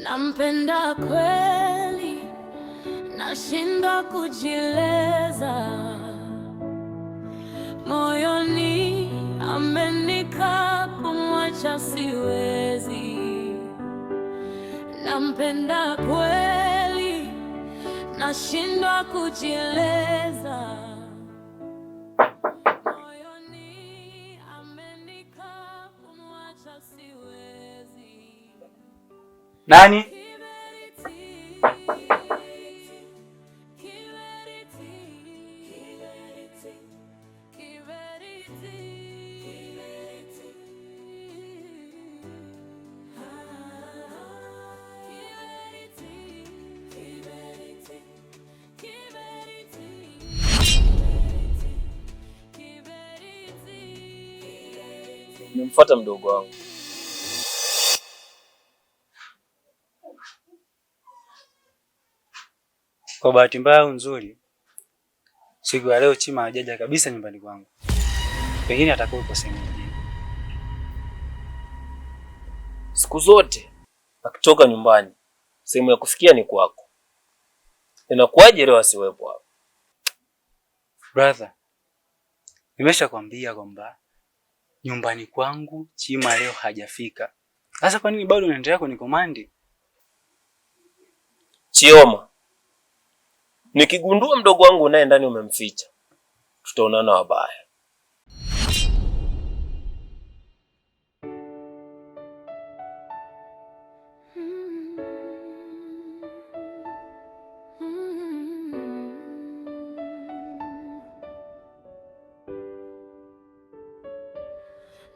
Nampenda kweli, nashindwa kujieleza. Moyoni amenikaa, kumwacha siwezi. Nampenda kweli, nashindwa kujieleza. Moyoni amenikaa, kumwacha siwezi. Nani? Nimemfuata mdogo wangu. Kwa bahati mbaya au nzuri, siku ya leo Chima hajaja kabisa nyumbani kwangu. Pengine atakuwa yuko sehemu nyingine. Siku zote akitoka nyumbani, sehemu ya kufikia ni kwako. Inakuwaje leo asiwepo hapa? Brother, nimeshakwambia kwamba nyumbani kwangu Chima leo hajafika. Sasa kwa nini bado unaendelea kunikomandi? Chioma, nikigundua mdogo wangu naye ndani umemficha, tutaonana wabaya.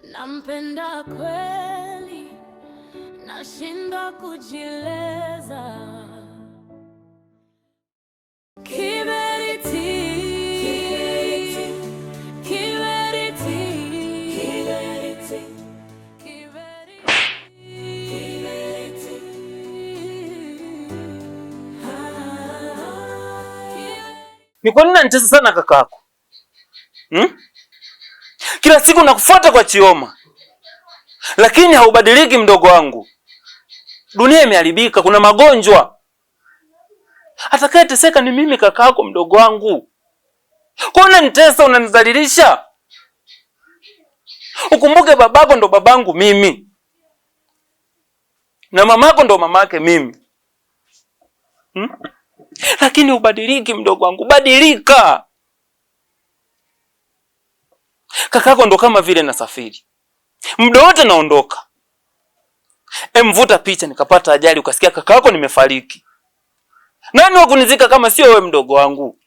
Nampenda kweli, nashindwa kujieleza. Kiberiti, kiberiti, kiberiti, kiberiti, kiberiti. Ni kwa nini unanitesa sana kakako? Kila siku nakufuata kwa Chioma, lakini haubadiliki mdogo wangu. Dunia imeharibika, kuna magonjwa. Atakayeteseka ni mimi kakako mdogo wangu. Kwa nini unanitesa, unanidhalilisha? Ukumbuke babako ndo babangu mimi, na mamako ndo mamake mimi. Lakini ubadiliki mdogo wangu, badilika. Kakako ndo kama vile nasafiri, muda wote naondoka. Mvuta picha nikapata ajali ukasikia kakako nimefariki. Nani wa kunizika kama sio wewe mdogo wangu?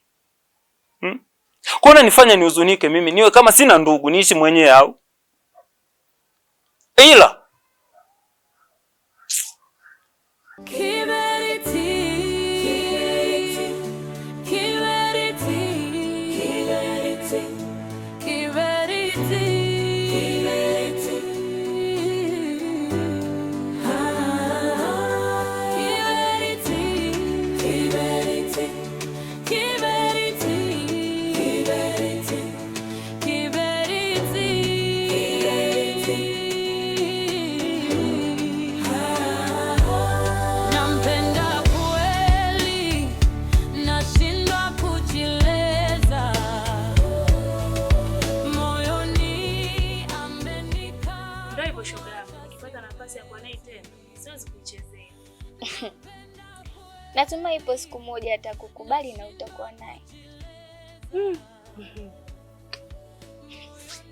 Kuna nifanya nihuzunike mimi, niwe kama sina ndugu, niishi mwenyewe au? Ila Kiberiti, kiberiti, kiberiti, kiberiti, kiberiti. Kiberiti, kiberiti, kiberiti, kiberiti, kiberiti, kiberiti. Nampenda kweli, nashindwa kujieleza. Moyoni amenikaa. Ndio hivyo shoga yangu, nikipata nafasi ya kuwa naye tena, siwezi kuchezea. Natumai ipo siku moja atakukubali na utakuwa naye.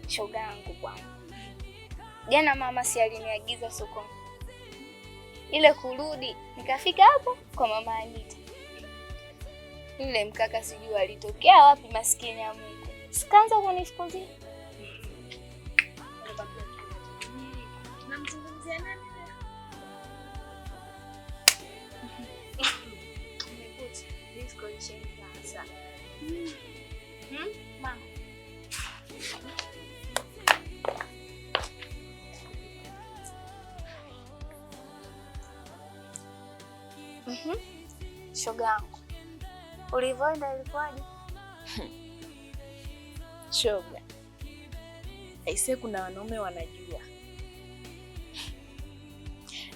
Shoga yangu bwana. Jana mama si aliniagiza sokoni. Ile kurudi nikafika hapo kwa mama Anita. Yule mkaka sijui alitokea wapi, maskini ya Mungu. Sikaanza kunifukuzia. Namzungumzia nani? Nimekuti, disco ishaanza. Mama. Shoga yangu. Ulivyoenda ilikuwaje? Shoga. Aise, kuna wanaume wanajua.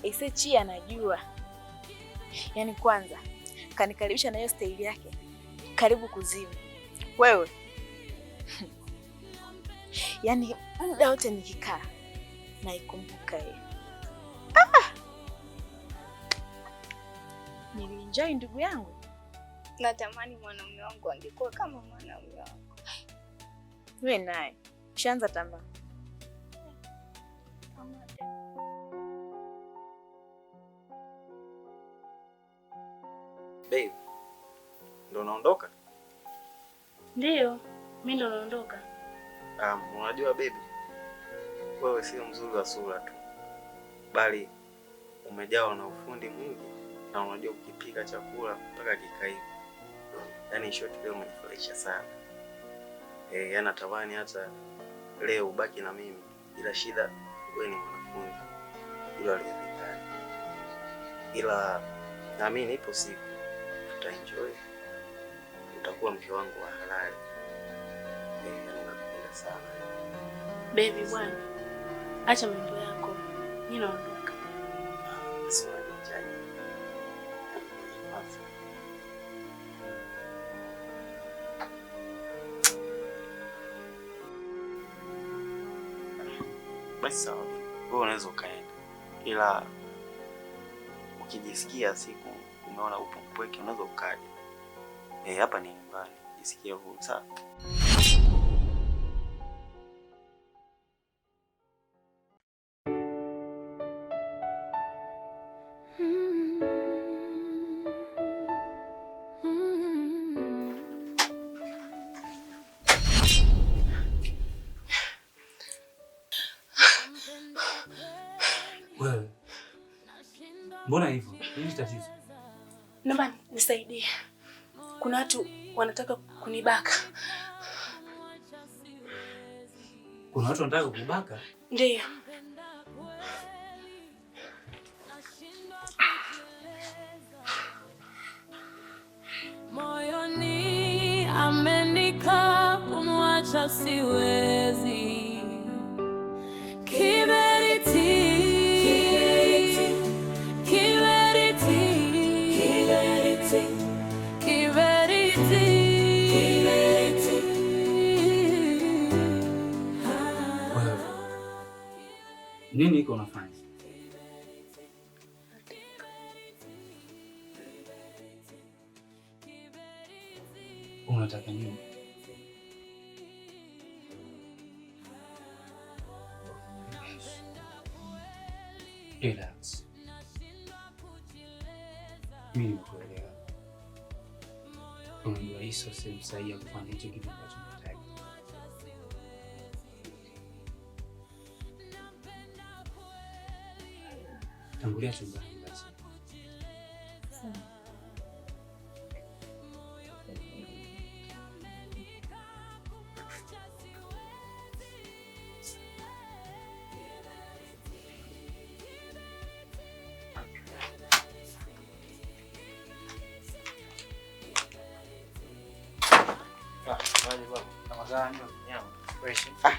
Aise, Chi anajua. Yaani kwanza kanikaribisha na hiyo staili yake. Karibu kuzimu. Wewe. Yaani muda wote nikikaa naikumbuka yeye. Nilienjoy ndugu yangu. Natamani mwanaume wangu angekuwa kama mwanaume wangu. Wewe naye ushaanza tamaa. Babe, ndo naondoka? Ndio, mimi ndo naondoka. Unajua baby, wewe sio mzuri wa sura tu, bali umejawa na ufundi mwingi na unajua ukipika chakula mpaka kikaiva. Yaani shoti leo umenifurahisha sana. Yaani natamani hata leo ubaki na mimi, ila shida wewe ni mwanafunzi. Ila aliyekani. Ila naamini ipo siku utaenjoy. Utakuwa mke wangu wa halali. Nakupenda sana. Baby bwana. Acha mambo yako. Mimi naondoka. Sio nijani. Basi sawa. Wewe unaweza ukaenda. Ila ukijisikia siku umeona upo mpweke unaweza ukaja. Hapa ni nyumbani. Jisikie huru sawa. Wewe. Mbona hivyo? Nini tatizo? Naomba nisaidie. Kuna watu wanataka kunibaka. Kuna watu wanataka kunibaka? Ndio. Moyoni amenikaa kumwacha siwezi. Nini iko unafanya? Unataka nini? Relax. Mimi nakuelewa. Unajua hii sio sehemu sahihi ya kufanya hicho kitu ambacho unataka. Tangulia chumbani basi. Sawa.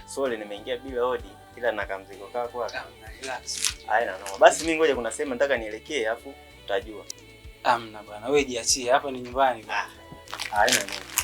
Sorry nimeingia bila hodi ila na kamzigo kako hapa. Relax. Haina noma. Basi mimi ngoja kuna sehemu nataka nielekee afu utajua. Amna bwana, wewe jiachie, hapa ni nyumbani bwana. Haina noma.